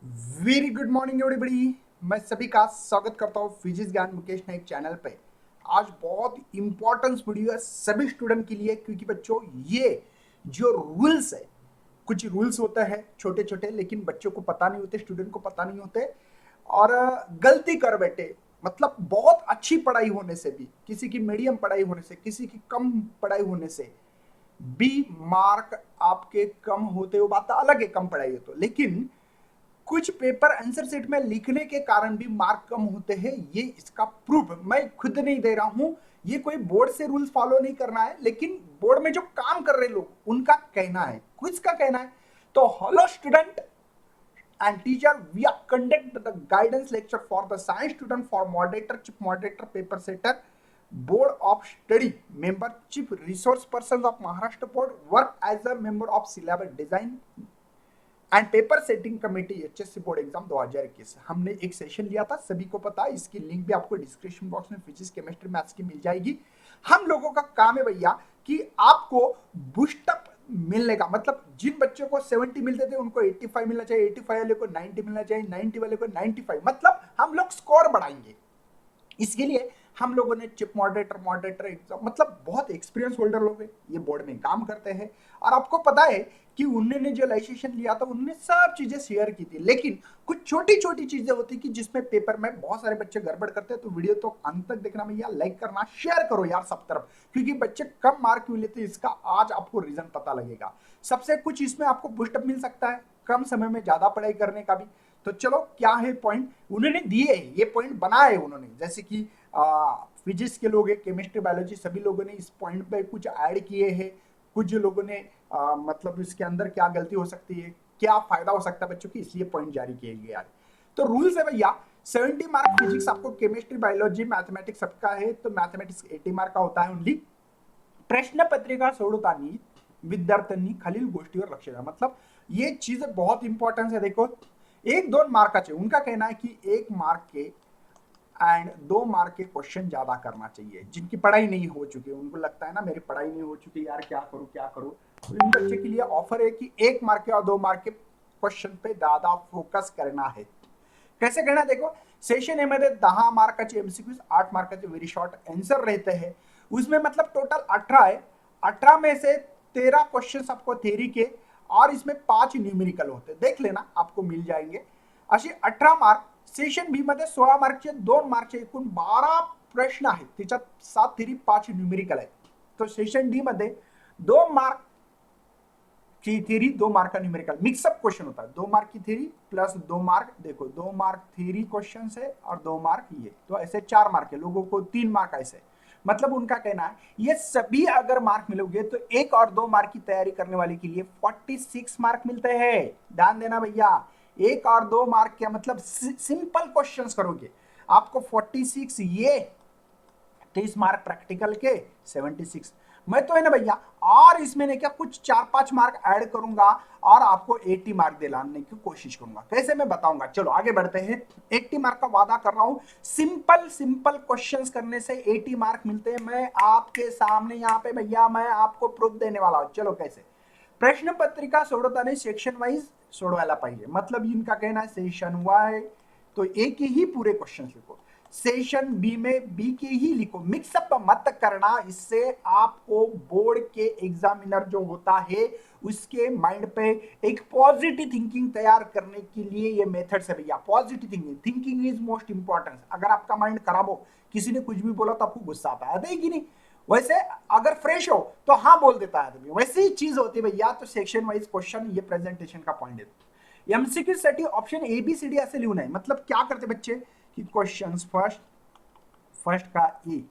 Very good morning everybody. मैं सभी का स्वागत करता हूँ फिजिक्स ज्ञान मुकेश नाइक चैनल पे। आज बहुत इंपॉर्टेंस वीडियो है सभी स्टूडेंट के लिए, क्योंकि बच्चों ये जो रूल्स है, कुछ रूल्स होते हैं छोटे छोटे, लेकिन बच्चों को पता नहीं होते, स्टूडेंट को पता नहीं होते और गलती कर बैठे। मतलब बहुत अच्छी पढ़ाई होने से भी, किसी की मीडियम पढ़ाई होने से, किसी की कम पढ़ाई होने से भी मार्क आपके कम होते हो, बात अलग है, कम पढ़ाई हो तो। लेकिन कुछ पेपर आंसर सेट में लिखने के कारण भी मार्क कम होते हैं, ये इसका प्रूफ मैं खुद नहीं दे रहा हूं। ये कोई बोर्ड से रूल्स फॉलो नहीं करना है, लेकिन बोर्ड में जो काम कर रहे लोग उनका कहना है, कुछ का कहना है। तो hello student and teacher, we are conduct the guidance lecture for the science student for moderator, chief moderator, paper setter, board of study member, chief resource persons of Maharashtra board, work as a member of syllabus design and paper setting committee HSC board exam 2021। हमने एक session लिया था, सभी को पता है, इसकी link भी आपको डिस्क्रिप्शन बॉक्स में फिजिक्स केमिस्ट्री मैथ्स की मिल जाएगी। हम लोगों का काम है भैया कि आपको बूस्टअप मिलने का, मतलब जिन बच्चों को 70 मिलते थे उनको 85 मिलना चाहिए, 85 वाले को 90 मिलना चाहिए, 90 वाले को 95, मतलब हम लोग स्कोर बढ़ाएंगे। इसके लिए हम लोगों ने चिप मॉडरेटर एग्जाम, मतलब बहुत एक्सपीरियंस होल्डर लोग हैं, ये बोर्ड में काम करते हैं। और आपको पता है कि उन्होंने जो लाइसेंस लिया था उन्होंने सब चीजें शेयर की थी, लेकिन कुछ छोटी छोटी चीजें होती कि जिसमें पेपर में बहुत सारे बच्चे गड़बड़ करते हैं। तो वीडियो तो अंत तक देखना भैया, लाइक करना, शेयर करो यार सब तरफ, क्योंकि बच्चे कम मार्क क्यों लेते हैं इसका आज आपको रीजन पता लगेगा। सबसे कुछ इसमें आपको बूस्टअप मिल सकता है, कम समय में ज्यादा पढ़ाई करने का भी। तो चलो क्या है पॉइंट उन्होंने दिए, ये पॉइंट बनाए उन्होंने, जैसे कि फिजिक्स के लोग हैं, केमिस्ट्री बायोलॉजी सभी लोगों ने इस पॉइंट पे कुछ ऐड किए हैं। कुछ लोगों ने मतलब इसके अंदर क्या गलती हो सकती है, क्या फायदा हो सकता है बच्चों की, इसलिए पॉइंट जारी किए गए आज। तो रूल्स है भैया, 70 मार्क फिजिक्स आपको, केमिस्ट्री बायोलॉजी मैथमेटिक्स सबका है, तो मैथमेटिक्स 80 मार्क का होता है ओनली। प्रश्न पत्रिका सोडतानी विद्यार्थ्यांनी खालील गोष्टीवर लक्ष द्या, मतलब ये चीज बहुत इंपॉर्टेंट है। देखो, एक दोन मार्काचे, उनका कहना है कि 1 मार्क के एंड 2 मार्क के क्वेश्चन ज्यादा करना चाहिए। जिनकी पढ़ाई नहीं हो चुकी, उनको लगता है ना मेरी पढ़ाई नहीं हो चुकी यार, क्या करूं क्या करूं, तो इन बच्चे के लिए ऑफर है कि 1 मार्क के और 2 मार्क के क्वेश्चन पे ज्यादा फोकस करना है। कैसे करना, देखो सेशन ए मध्ये 10 मार्काचे एमसीक्यूज, 8 मार्काचे व्हेरी शॉर्ट आंसर रहते हैं। उसमें मतलब टोटल 18 है, 18 में से 13 क्वेश्चन आपको थ्योरी के और इसमें 5 न्यूमेरिकल होते, देख लेना आपको मिल जाएंगे। अशी 18 मार्क। सेशन बी मध्ये 16 मार्कचे 2 मार्कचे एकूण 12 प्रश्न आहेत, त्याच्यात 7 थ्योरी 5 न्यूमेरिकल आहेत। तो सेशन डी मध्ये 2 मार्क की थ्योरी, 2 मार्क का न्यूमेरिकल, मिक्सअप क्वेश्चन होता है। 2 मार्क की थ्योरी प्लस 2 मार्क, देखो 2 मार्क थ्योरी क्वेश्चन है और 2 मार्क ये, तो ऐसे 4 मार्क है। लोगों को 3 मार्क ऐसे, मतलब उनका कहना है ये सभी अगर मार्क मिलोगे तो 1 और 2 मार्क की तैयारी करने वाले के लिए 46 मार्क मिलते हैं। ध्यान देना भैया, 1 और 2 मार्क क्या मतलब सिंपल क्वेश्चंस करोगे आपको 46, ये 30 मार्क प्रैक्टिकल के 76। मैं तो है ना भैया, और इसमें ने क्या कुछ 4-5 मार्क ऐड करूंगा और आपको 80 मार्क दिलाने की कोशिश करूंगा। कैसे मैं बताऊंगा, चलो आगे बढ़ते हैं। 80 मार्क का वादा कर रहा हूं, सिंपल सिंपल क्वेश्चंस करने से 80 मार्क मिलते हैं। मैं आपके सामने यहाँ पे भैया मैं आपको प्रूफ देने वाला हूं। चलो कैसे, प्रश्न पत्रिका सोडवताना सेक्शन वाइज सोडवायला पाहिजे, मतलब इनका कहना है सेशन वाई तो ए के ही पूरे क्वेश्चन लिखो, सेशन बी में बी के ही लिखो, मिक्सअप मत करना। इससे आपको बोर्ड के एग्जामिनर जो होता है उसके माइंड पे एक पॉजिटिव थिंकिंग तैयार करने के लिए ये मेथड्स है भैया। Positive thinking, thinking is most important. अगर आपका माइंड खराब हो, किसी ने कुछ भी बोला तो आपको गुस्सा आता है कि नहीं, वैसे अगर फ्रेश हो तो हाँ बोल देता है आदमी, वैसे ही चीज होती है भैया। तो सेक्शन वाइज क्वेश्चन, ये प्रेजेंटेशन का पॉइंट है। एमसीक्यू साठी option A B C D ऐसे लिहून आहे, मतलब क्या करते बच्चे कि क्वेश्चंस फर्स्ट, फर्स्ट का ए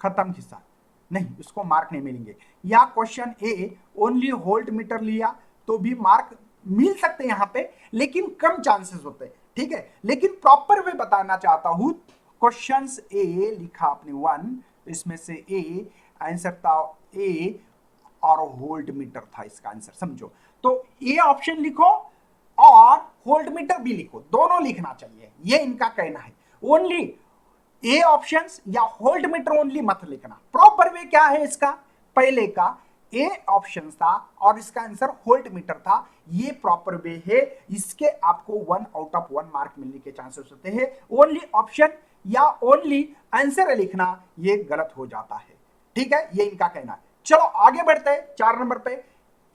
खत्म किस्सा, नहीं उसको मार्क नहीं मिलेंगे। या question A only Holt metre लिया तो भी मार्क मिल सकते हैं यहाँ पे, लेकिन कम चांसेस होते हैं, ठीक है। लेकिन प्रॉपर वे बताना चाहता हूं, क्वेश्चंस ए लिखा आपने 1, इसमें से ए आंसर था ए और होल्ट मीटर था इसका आंसर, समझो। तो ए ऑप्शन लिखो और होल्ट मीटर भी लिखो, दोनों लिखना चाहिए, ये इनका कहना है। ओनली ए ऑप्शंस या होल्ट मीटर ओनली मत लिखना। प्रॉपर वे क्या है इसका, पहले का ए ऑप्शन था और इसका आंसर वोल्ट मीटर था, ये प्रॉपर वे है, इसके आपको 1 आउट ऑफ 1 मार्क मिलने के चांसेस होते हैं। ओनली ऑप्शन या ओनली आंसर लिखना ये गलत हो जाता है। ठीक है, ये इनका कहना है। चलो आगे बढ़ते हैं 4 नंबर पे।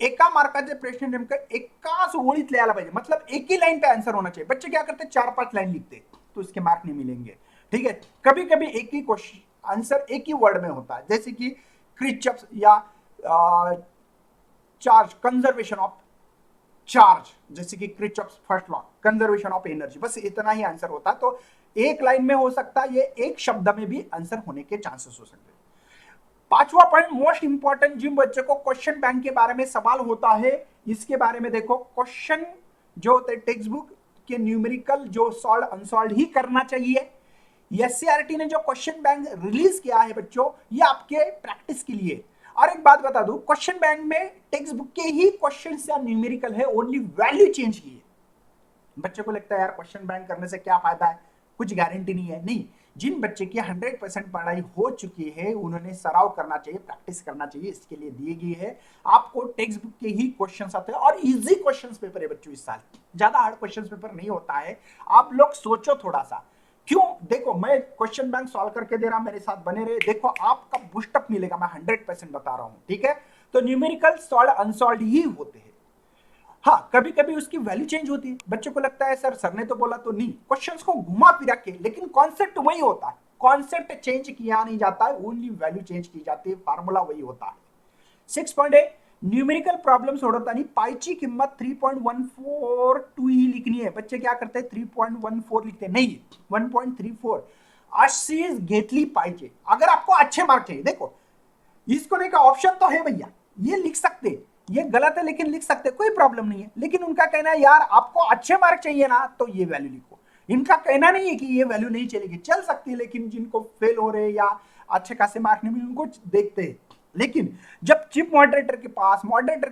एका मार्काचे प्रश्न नेमकं एकाच ओळीत लिहायला पाहिजे, मतलब एक ही लाइन पे आंसर होना चाहिए। बच्चे क्या करते हैं 4-5 लाइन लिखते तो इसके मार्क नहीं मिलेंगे। ठीक है, कभी कभी एक ही क्वेश्चन आंसर एक ही वर्ड में होता है, जैसे कि क्रिचप्स या चार्ज, कंजर्वेशन ऑफ चार्ज, जैसे कि Kirchhoff's first law, conservation of energy, बस इतना ही आंसर होता है। तो एक लाइन में हो सकता है, ये एक शब्द में भी आंसर होने के चांसेस हो सकते हैं। 5वां पॉइंट मोस्ट इंपॉर्टेंट, जिन बच्चों को क्वेश्चन बैंक के बारे में सवाल होता है इसके बारे में देखो। क्वेश्चन जो होते हैं टेक्स्ट बुक के न्यूमेरिकल जो सॉल्व अनसॉल्व ही करना चाहिए। एससीईआरटी ने जो क्वेश्चन बैंक रिलीज किया है बच्चों, ये आपके प्रैक्टिस के लिए। और एक बात बता दूं, क्वेश्चन बैंक में टेक्स्ट बुक के ही क्वेश्चन या न्यूमेरिकल है, ओनली वैल्यू चेंज की है। बच्चे को लगता है यार क्वेश्चन बैंक करने से क्या फायदा है, कुछ गारंटी नहीं है। नहीं, जिन बच्चे की 100% पढ़ाई हो चुकी है उन्होंने सराव करना चाहिए, प्रैक्टिस करना चाहिए, इसके लिए दिए गए है। आपको टेक्स्ट बुक के ही क्वेश्चंस आते हैं और इजी क्वेश्चंस पेपर है बच्चों इस साल, ज्यादा हार्ड क्वेश्चंस पेपर नहीं होता है। आप लोग सोचो थोड़ा सा, क्यों? देखो मैं क्वेश्चन बैंक सॉल्व करके दे रहा हूं, मेरे साथ बने रहे, देखो आपका बूस्टअप मिलेगा, मैं 100% बता रहा हूं। ठीक है, तो न्यूमेरिकल सॉल्व अनसॉल्व ही होते हैं। हाँ, कभी कभी उसकी वैल्यू चेंज होती है। बच्चों को लगता है सर ने तो बोला तो नहीं, क्वेश्चंस को घुमा फिरा के, लेकिन कॉन्सेप्ट वही होता है, कॉन्सेप्ट चेंज किया नहीं जाता है, ओनली वैल्यू चेंज की जाती है, फार्मूला वही होता है। 6.8 न्यूमेरिकल प्रॉब्लम सोडवता नहीं, पाईची किंमत 3.142 ही लिखनी है। बच्चे क्या करते हैं 3.14 लिखते हैं, नहीं 1.34 अशी घेतली पाहिजे अगर आपको अच्छे मार्क चाहिए। देखो इसको नहीं का ऑप्शन तो है भैया, ये लिख सकते, ये गलत है लेकिन लिख सकते, कोई प्रॉब्लम नहीं है। लेकिन उनका कहना है यार आपको अच्छे मार्क चाहिए ना तो ये वैल्यू लिखो। इनका कहना नहीं है कि ये वैल्यू नहीं चलेगी, चल सकती है, लेकिन जिनको फेल हो रहे या अच्छे खासे मार्क नहीं मिले उनको देखते हैं। लेकिन जब चीफ मॉडरेटर के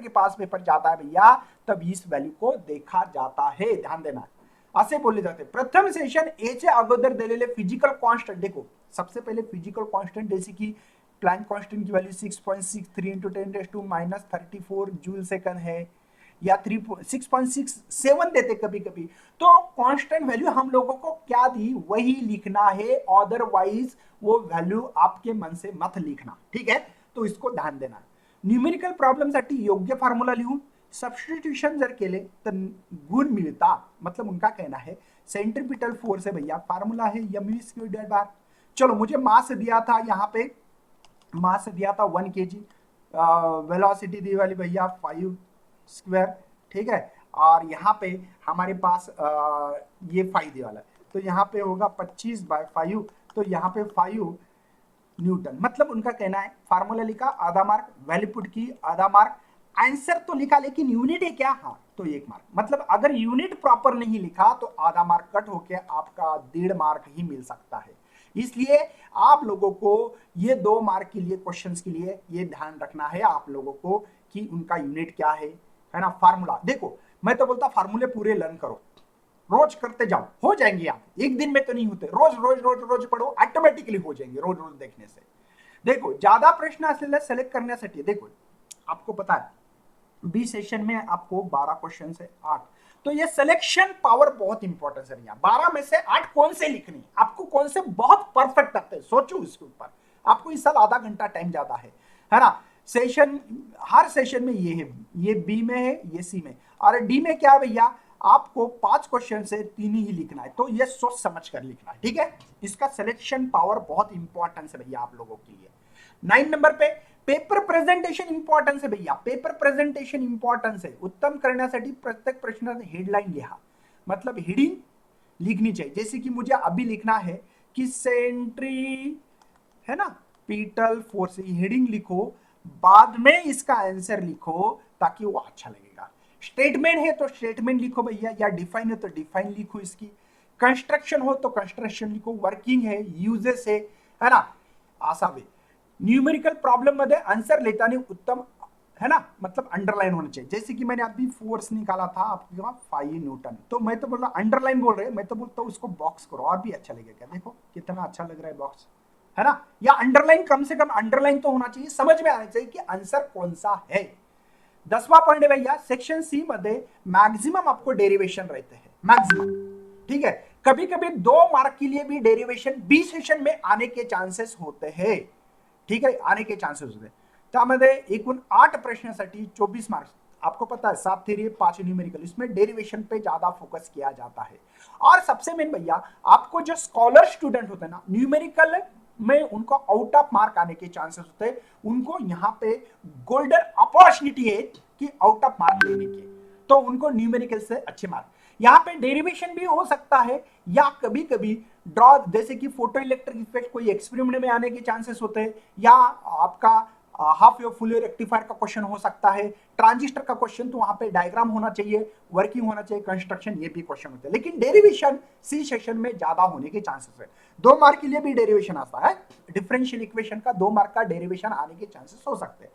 पास पेपर जाता है भैया, तब इस वैल्यू को देखा जाता है, ध्यान देना। असे बोलले जाते प्रथम सेशन एचे अगोदर दिलेले फिजिकल कॉन्स्टंट, देखो सबसे पहले फिजिकल कॉन्स्टंट जैसे कि प्लैंक कांस्टेंट की वैल्यू 6.63 इंटू 10⁻⁻34 जूल सेकंड है, या 6.67 देते कभी कभी। तो कांस्टेंट वैल्यू हम लोगों को क्या दी वही लिखना है, अदरवाइज वो वैल्यू आपके मन से मत लिखना। ठीक है, तो इसको ध्यान देना। न्यूमेरिकल प्रॉब्लेमसाठी योग्य फॉर्म्युला लिहून सबस्टिट्यूशन जर केले तर गुण मिळता, मतलब उनका कहना है सेंट्रीपिटल फोर्स है भैया, फार्मूला है mv²/। चलो मुझे मास दिया था, यहाँ पे मास दिया था 1 kg, वेलोसिटी दी वाली भैया 5²। ठीक है, और यहाँ पे हमारे पास ये 5 दी वाला है, तो यहाँ पे होगा 25/5, तो यहाँ पे 5 न्यूटन। मतलब उनका कहना है फार्मूला लिखा, आधा मार्क, वैल्यू पुट की, आधा मार्क, आंसर तो लिखा लेकिन यूनिट है क्या, हाँ तो 1 मार्क। मतलब अगर यूनिट प्रॉपर नहीं लिखा तो आधा मार्क कट होके आपका 1.5 मार्क ही मिल सकता है। इसलिए आप लोगों को ये 2 मार्क के लिए क्वेश्चंस के लिए ये ध्यान रखना है आप लोगों को कि उनका यूनिट क्या है ना। फार्मूला देखो, मैं तो बोलता फार्मूले पूरे लर्न करो, रोज करते जाओ, हो जाएंगे आप, एक दिन में तो नहीं होते, रोज रोज रोज रोज पढ़ो, ऑटोमेटिकली हो जाएंगे रोज रोज देखने से। देखो ज्यादा प्रश्न असलेले सिलेक्ट करण्यासाठी, देखो आपको पता है बी सेशन में आपको 12 क्वेश्चन है, 8, तो ये सिलेक्शन पावर बहुत इंपॉर्टेंट है। यहाँ 12 में से 8 कौन से लिखनी, आपको कौन से बहुत परफेक्ट आते हैं, सोचो इसके ऊपर। आपको इस साल आधा घंटा टाइम ज्यादा है ना। सेशन हर सेशन में ये है, ये बी में है, ये सी में, और डी में क्या है भैया, आपको 5 क्वेश्चन से 3 ही लिखना है, तो ये सोच समझ कर लिखना है। ठीक है, इसका सिलेक्शन पावर बहुत इंपॉर्टेंस है भैया आप लोगों के लिए। 9 नंबर पे पेपर प्रेजेंटेशन इंपॉर्टन्स है भैया, पेपर प्रेजेंटेशन इंपॉर्टन्स है। उत्तम करण्यासाठी प्रत्येक प्रश्न हेडलाइन लिहा, मतलब हेडिंग लिखनी चाहिए। जैसे कि मुझे अभी लिखना है कि सेंट्री है ना पीटल फोर्स, हेडिंग लिखो, बाद में इसका आंसर लिखो ताकि वो अच्छा लगेगा। स्टेटमेंट है तो स्टेटमेंट लिखो भैया, या डिफाइन है तो डिफाइन लिखो इसकी। कंस्ट्रक्शन हो तो कंस्ट्रक्शन लिखो, वर्किंग है, यूजेस है ना, आशा वे। न्यूमेरिकल प्रॉब्लम मध्ये आंसर लेताना उत्तम है ना, मतलब अंडरलाइन होना चाहिए। जैसे कि मैंने अभी फोर्स निकाला था आपके वहां 5 न्यूटन, तो मैं तो बोल रहा अंडरलाइन बोल रहे हैं, मैं तो बोलता हूँ उसको बॉक्स करो और भी अच्छा लगेगा। देखो कितना अच्छा लग रहा है बॉक्स, है ना, या अंडरलाइन, कम से कम अंडरलाइन तो होना चाहिए, समझ में आना चाहिए कि आंसर कौन सा है। 10वां पॉइंट है भैया, सेक्शन सी मध्ये मैक्सिमम आपको डेरिवेशन रहते हैं, मैक्सिमम। ठीक है, कभी कभी 2 मार्क के लिए भी डेरिवेशन बी सेशन में आने के चांसेस होते हैं। ठीक है, आने के चांसेस होते हैं। त्यामध्ये एकूण 8 प्रश्नासाठी 24 मार्क्स, आपको पता है 7 थ्योरी 5 न्यूमेरिकल, इसमें डेरिवेशन पे ज्यादा फोकस किया जाता है। और सबसे मेन भैया, आपको जो स्कॉलर स्टूडेंट होते हैं ना, न्यूमेरिकल में उनको आउट ऑफ मार्क आने के चांसेस होते हैं, उनको यहाँ पे गोल्डन अपॉर्चुनिटी है कि आउट ऑफ मार्क लेने के, तो उनको न्यूमेरिकल से अच्छे मार्क। यहाँ पे डेरिवेशन भी हो सकता है, या कभी कभी ड्रॉ, जैसे कि फोटो इलेक्ट्रिक इफेक्ट कोई एक्सपेरिमेंट में आने के चांसेस होते हैं, या आपका हाफ या फुल रेक्टिफायर का क्वेश्चन हो सकता है, ट्रांजिस्टर का क्वेश्चन, तो वहां पे डायग्राम होना चाहिए, वर्किंग होना चाहिए, कंस्ट्रक्शन, ये भी क्वेश्चन होते हैं। लेकिन डेरिवेशन सी सेशन में ज्यादा होने के चांसेस है। 2 मार्क के लिए भी डेरिवेशन आता है, डिफरेंशियल इक्वेशन का 2 मार्क का डेरिवेशन आने के चांसेस हो सकते हैं।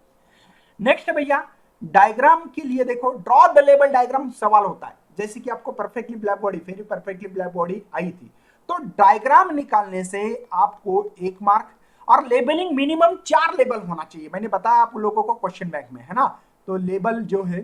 नेक्स्ट भैया, डायग्राम के लिए देखो, ड्रॉ द लेबल डायग्राम सवाल होता है, जैसे कि आपको परफेक्टली ब्लैक बॉडी, फिर परफेक्टली ब्लैक बॉडी आई थी, तो डायग्राम निकालने से आपको 1 मार्क, और लेबलिंग मिनिमम 4 लेबल होना चाहिए, मैंने बताया आप लोगों को क्वेश्चन बैंक में, है ना, तो लेबल जो है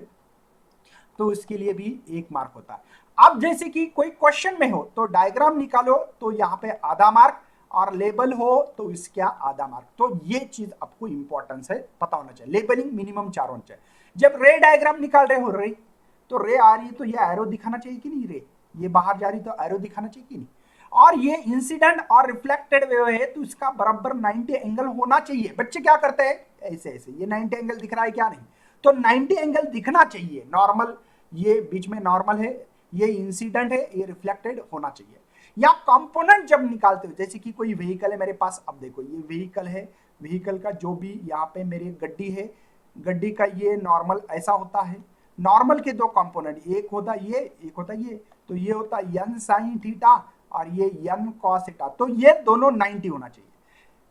तो इसके लिए भी 1 मार्क होता है। अब जैसे कि कोई क्वेश्चन में हो तो डायग्राम निकालो तो यहाँ पे आधा मार्क, और लेबल हो तो इसका आधा मार्क, तो ये चीज आपको इंपॉर्टेंस है, पता होना चाहिए। लेबलिंग मिनिमम 4 होना चाहिए। जब रे डायग्राम निकाल रहे हो, रे तो रे आ रही है तो ये एरो दिखाना चाहिए कि नहीं, रे ये बाहर जा रही तो एरो दिखाना चाहिए कि नहीं, और ये इंसिडेंट और रिफ्लेक्टेड वेव है तो इसका बराबर 90 एंगल होना चाहिए। बच्चे क्या करते हैं, ऐसे ऐसे, ये 90 एंगल दिख रहा है क्या, नहीं, तो 90 एंगल दिखना चाहिए, नॉर्मल, ये बीच में नॉर्मल है, ये इंसिडेंट है, ये रिफ्लेक्टेड होना चाहिए। या कंपोनेंट जब निकालते हो, जैसे कि कोई व्हीकल है मेरे पास, अब देखो ये व्हीकल है, व्हीकल का जो भी यहाँ पे मेरी गड्डी है, गड्डी का ये नॉर्मल ऐसा होता है, नॉर्मल के 2 कंपोनेंट, एक होता ये, एक होता ये, तो ये होता n sin थीटा और ये n cos थीटा, तो ये दोनों 90 होना चाहिए।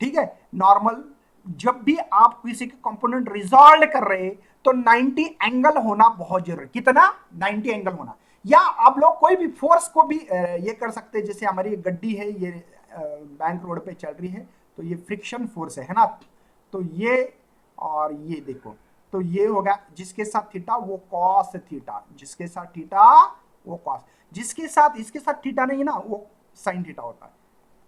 ठीक है, नॉर्मल जब भी आप किसी के कंपोनेंट रिजॉल्व कर रहे हैं तो 90 एंगल होना बहुत जरूरी, कितना, 90 एंगल होना। या आप लोग कोई भी फोर्स को भी ये कर सकते हैं, जैसे हमारी गड्डी है, ये बैंक रोड पे चल रही है, तो ये फ्रिक्शन फोर्स है ना, तो ये और ये देखो, तो ये होगा जिसके साथ थीटा वो कॉस थीटा, जिसके साथ थीटा वो कॉस, जिसके साथ इसके साथ थीटा नहीं ना वो साइन थीटा होता है।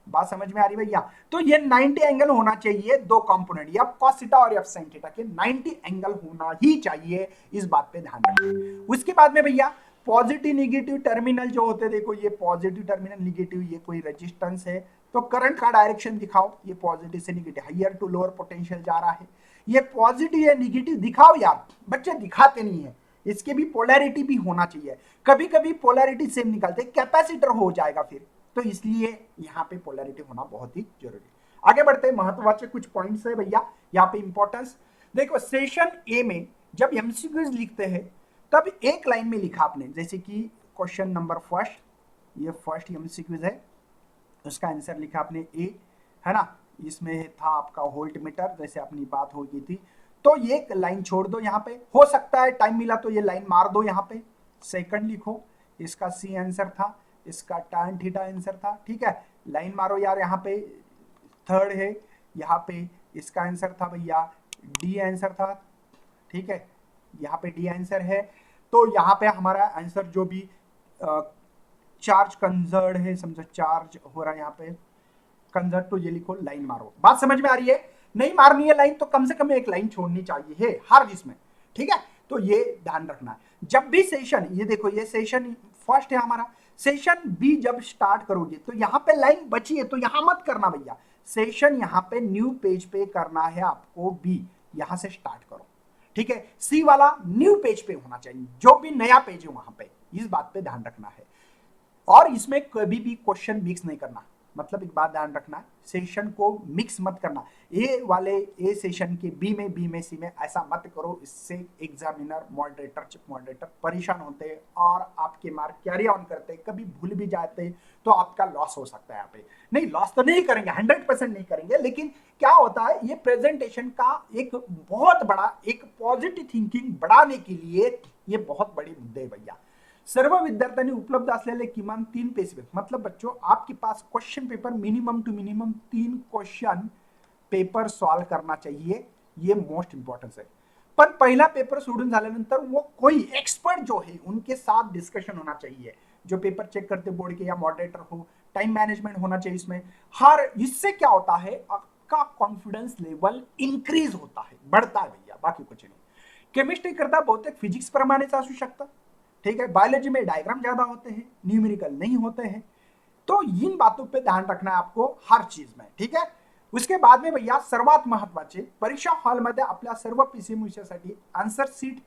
बात समझ में आ रही भैया, तो ये 90 एंगल होना चाहिए, 2 कंपोनेंट, या कॉस थीटा और या साइन थीटा के 90 एंगल होना ही चाहिए, इस बात पे ध्यान रखिए। उसके बाद में भैया, पॉजिटिव निगेटिव टर्मिनल जो होते हैं, देखो ये पॉजिटिव टर्मिनल, निगेटिव, ये कोई रेजिस्टेंस है तो करंट का डायरेक्शन दिखाओ, ये पॉजिटिव से negative, higher to lower potential जा रहा है, ये पॉजिटिव या निगेटिव दिखाओ यार, बच्चे दिखाते नहीं है, इसके भी पोलैरिटी भी होना चाहिए। कभी कभी पोलैरिटी सेम निकालते, कैपेसिटर हो जाएगा फिर, तो इसलिए यहाँ पे पोलैरिटी होना बहुत ही जरूरी है। आगे बढ़ते हैं, महत्ववाचक कुछ पॉइंट्स है भैया यहाँ पे इंपॉर्टेंस देखो। सेशन ए में जब एमसीक्यूज लिखते हैं तब एक लाइन में लिखा आपने, जैसे कि क्वेश्चन नंबर फर्स्ट, ये फर्स्ट एमसीक्यूज है, उसका आंसर लिखा आपने ए, है ना, इसमें था आपका वोल्ट मीटर, जैसे अपनी बात हो गई थी, तो ये लाइन छोड़ दो यहाँ पे, हो सकता है टाइम मिला तो ये लाइन मार दो यहाँ पे। सेकंड लिखो, इसका सी आंसर था, इसका tan थीटा आंसर था, ठीक है, लाइन मारो यार यहाँ पे। थर्ड है, यहाँ पे इसका आंसर था भैया डी आंसर था, ठीक है, यहाँ पे डी आंसर है, तो यहाँ पे हमारा आंसर जो भी चार्ज कंजर्व है, समझो चार्ज हो रहा है यहाँ पे कंजर्व, तो ये लिखो, लाइन मारो। बात समझ में आ रही है, नहीं मारनी है लाइन तो कम से कम एक लाइन छोड़नी चाहिए है हर इसमें, ठीक है, तो ये ध्यान रखना है। जब भी सेशन, ये देखो ये सेशन फर्स्ट है हमारा, सेशन बी जब स्टार्ट करोगे तो यहाँ पे लाइन बची है तो यहाँ मत करना भैया, सेशन यहाँ पे न्यू पेज पे करना है आपको, बी यहाँ से स्टार्ट करो, ठीक है, सी वाला न्यू पेज पे होना चाहिए, जो भी नया पेज है वहां पे, इस बात पे ध्यान रखना है। और इसमें कभी भी क्वेश्चन मिक्स नहीं करना, मतलब एक बात ध्यान रखना, सेशन को मिक्स मत करना, ए वाले ए सेशन के बी में सी में, ऐसा मत करो, इससे एग्जामिनर मॉडरेटर चिप मॉडरेटर परेशान होते हैं और आपके मार्क कैरी ऑन करते हैं, कभी भूल भी जाते हैं तो आपका लॉस हो सकता है। यहाँ पे नहीं, लॉस तो नहीं करेंगे, 100% नहीं करेंगे, लेकिन क्या होता है, ये प्रेजेंटेशन का एक बहुत बड़ा, एक पॉजिटिव थिंकिंग बढ़ाने के लिए ये बहुत बड़ी मुद्दे है भैया। सर्व विद्यार्थ्यांनी उपलब्ध असलेले किमान 3 पेज, मतलब बच्चों आपके पास question paper minimum two minimum 3 question paper solve करना चाहिए, ये मोस्ट इंपॉर्टेंट है। पण पहिला पेपर सोडून झाल्यानंतर वो कोई एक्सपर्ट जो है उनके साथ डिस्कशन होना चाहिए, जो पेपर चेक करते बोर्ड के या मॉडरेटर हो, टाइम मैनेजमेंट होना चाहिए इसमें। हर इससे क्या होता है, आपका कॉन्फिडेंस लेवल इंक्रीज होता है, बढ़ता है भैया, बाकी कुछ नहीं। केमिस्ट्री करता बहुतेक फिजिक्स प्रमाणेच असू शकतं, ठीक है। बायोलॉजी में डायग्राम ज्यादा होते हैं, न्यूमेरिकल नहीं होते हैं, तो इन बातों पे ध्यान रखना है आपको हर चीज में, ठीक है। उसके बाद में भैया सर्वात महत्वाचे, परीक्षा हॉलमध्ये आपल्या सर्व पीसीएम विषयासाठी आन्सर सीट,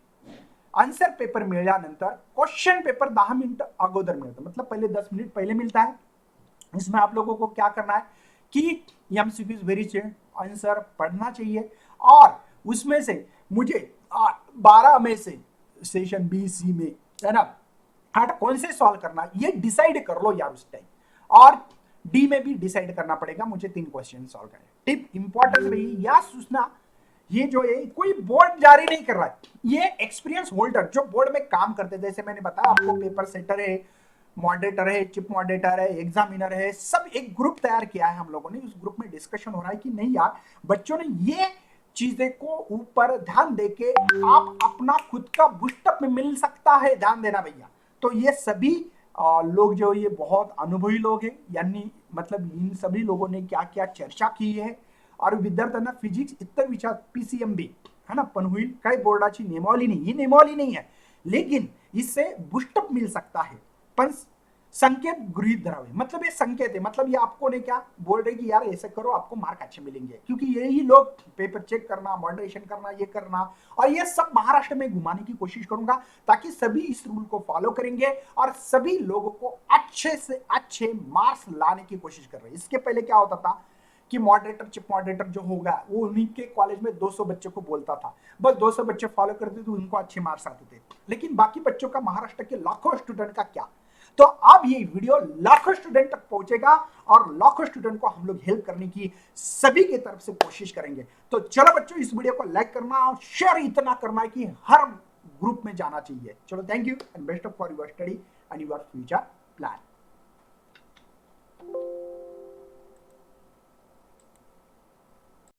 आन्सर पेपर मिळाल्यानंतर क्वेश्चन पेपर 10 मिनट अगोदर मिळतं, मतलब पहले 10 मिनट पहले मिलता है। इसमें आप लोगों को क्या करना है कि एमसीक्यूज वेरी आंसर पढ़ना चाहिए, और उसमें से मुझे 12 में से सेशन बी सी में, है ना, हाँ कौन से सॉल्व करना ये डिसाइड कर लो यार उस टाइम, और डी में भी डिसाइड करना पड़ेगा, मुझे 3 क्वेश्चन सॉल्व करने। टिप इंपॉर्टेंस रही या सूचना, ये जो है कोई बोर्ड जारी नहीं कर रहा है, ये एक्सपीरियंस होल्डर जो बोर्ड में काम करते हैं, जैसे मैंने बताया आपको पेपर सेटर है, मॉडरेटर है, चिप मॉडरेटर है, एग्जामिनर है, सब एक ग्रुप तैयार किया है हम लोगों ने। उस ग्रुप में डिस्कशन हो रहा है कि नहीं यार बच्चों ने ये चीजें को ऊपर ध्यान देके आप अपना खुद का बूस्टअप में मिल सकता है, ध्यान देना भैया। तो ये सभी लोग जो ये बहुत अनुभवी लोग हैं, यानी मतलब इन सभी लोगों ने क्या क्या चर्चा की है, और विद्यार्थ्यांना फिजिक्स इतर विचार पीसीएमबी है ना पण होईल, काही बोर्डाची नियमावली नहीं, ये नियमावली नहीं है, लेकिन इससे बूस्टअप मिल सकता है। पण संकेत गृहित धरावे, मतलब ये संकेत है, मतलब ये आपको ने क्या बोल रहे कि यार ऐसे करो आपको मार्क अच्छे मिलेंगे, क्योंकि यही लोग पेपर चेक करना, मॉडरेशन करना, ये करना, और ये सब महाराष्ट्र में घुमाने की कोशिश करूंगा, ताकि सभी इस रूल को फॉलो करेंगे और सभी लोगों को अच्छे से अच्छे मार्क्स लाने की कोशिश कर रहे हैं। इसके पहले क्या होता था कि मॉडरेटर चिप मॉडरेटर जो होगा वो उन्हीं के कॉलेज में 200 बच्चों को बोलता था, बस 200 बच्चे फॉलो करते थे, उनको अच्छे मार्क्स आते थे, लेकिन बाकी बच्चों का, महाराष्ट्र के लाखों स्टूडेंट का क्या। तो अब ये वीडियो लाखों स्टूडेंट तक पहुंचेगा और लाखों स्टूडेंट को हम लोग हेल्प करने की सभी की तरफ से कोशिश करेंगे। तो चलो बच्चों इस वीडियो को लाइक करना और शेयर इतना करना है कि हर ग्रुप में जाना चाहिए। चलो thank you and best of for your study and your future plan.